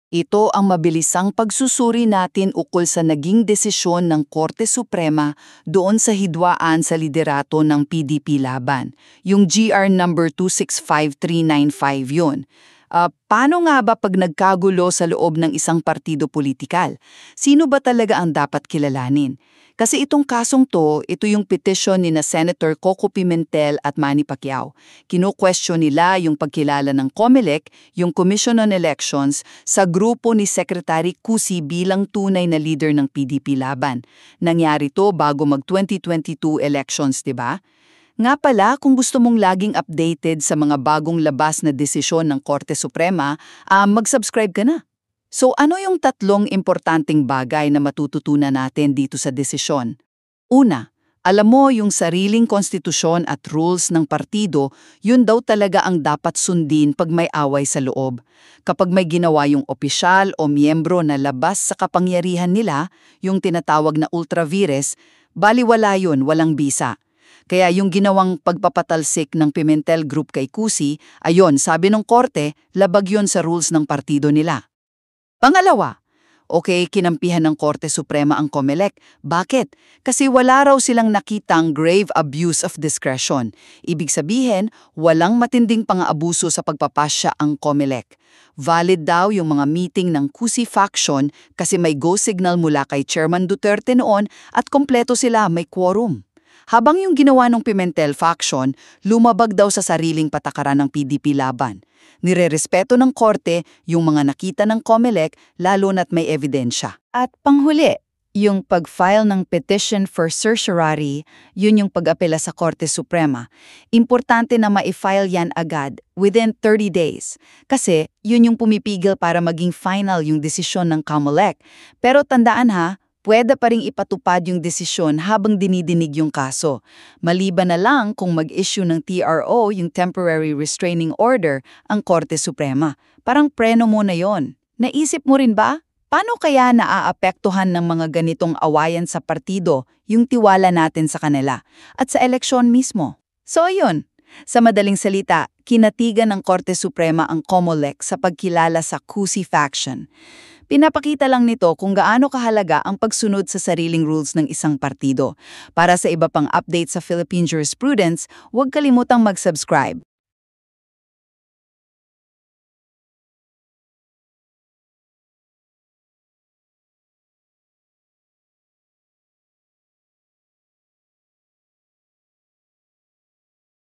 Ito ang mabilisang pagsusuri natin ukol sa naging desisyon ng Korte Suprema doon sa hidwaan sa liderato ng PDP laban. Yung GR number 265395 yun. Paano nga ba pag nagkagulo sa loob ng isang partido politikal? Sino ba talaga ang dapat kilalanin? Kasi itong kasong to, ito yung petition ni na Senator Coco Pimentel at Manny Pacquiao. Kino-question nila yung pagkilala ng COMELEC, yung Commission on Elections, sa grupo ni Secretary Cusi bilang tunay na leader ng PDP laban. Nangyari to bago mag-2022 elections, di ba? Nga pala, kung gusto mong laging updated sa mga bagong labas na desisyon ng Korte Suprema, mag-subscribe ka na. So ano yung tatlong importanteng bagay na matututunan natin dito sa desisyon? Una, alam mo yung sariling konstitusyon at rules ng partido, yun daw talaga ang dapat sundin pag may away sa loob. Kapag may ginawa yung opisyal o miyembro na labas sa kapangyarihan nila, yung tinatawag na ultra vires, baliwala yun, walang bisa. Kaya yung ginawang pagpapatalsik ng Pimentel Group kay Cusi, ayon, sabi ng korte, labag yun sa rules ng partido nila. Pangalawa, kinampihan ng Korte Suprema ang COMELEC. Bakit? Kasi wala raw silang nakitang grave abuse of discretion. Ibig sabihin, walang matinding pang-aabuso sa pagpapasya ang COMELEC. Valid daw yung mga meeting ng Cusi faction kasi may go signal mula kay Chairman Duterte noon at kompleto sila, may quorum. Habang yung ginawa ng Pimentel faction, lumabag daw sa sariling patakaran ng PDP laban. Nirerespeto ng korte yung mga nakita ng COMELEC lalo na't may ebidensya. At panghuli, yung pag-file ng petition for certiorari, yun yung pag-apela sa Korte Suprema. Importante na ma-file yan agad, within 30 days. Kasi yun yung pumipigil para maging final yung desisyon ng COMELEC. Pero tandaan ha, pwede pa ring ipatupad yung desisyon habang dinidinig yung kaso. Maliban na lang kung mag-issue ng TRO, yung Temporary Restraining Order, ang Korte Suprema. Parang preno muna yon. Naisip mo rin ba? Paano kaya naaapektuhan ng mga ganitong awayan sa partido yung tiwala natin sa kanila at sa eleksyon mismo? So yun, sa madaling salita, kinatigan ng Korte Suprema ang COMELEC sa pagkilala sa Cusi faction. Pinapakita lang nito kung gaano kahalaga ang pagsunod sa sariling rules ng isang partido. Para sa iba pang update sa Philippine jurisprudence, huwag kalimutang mag-subscribe.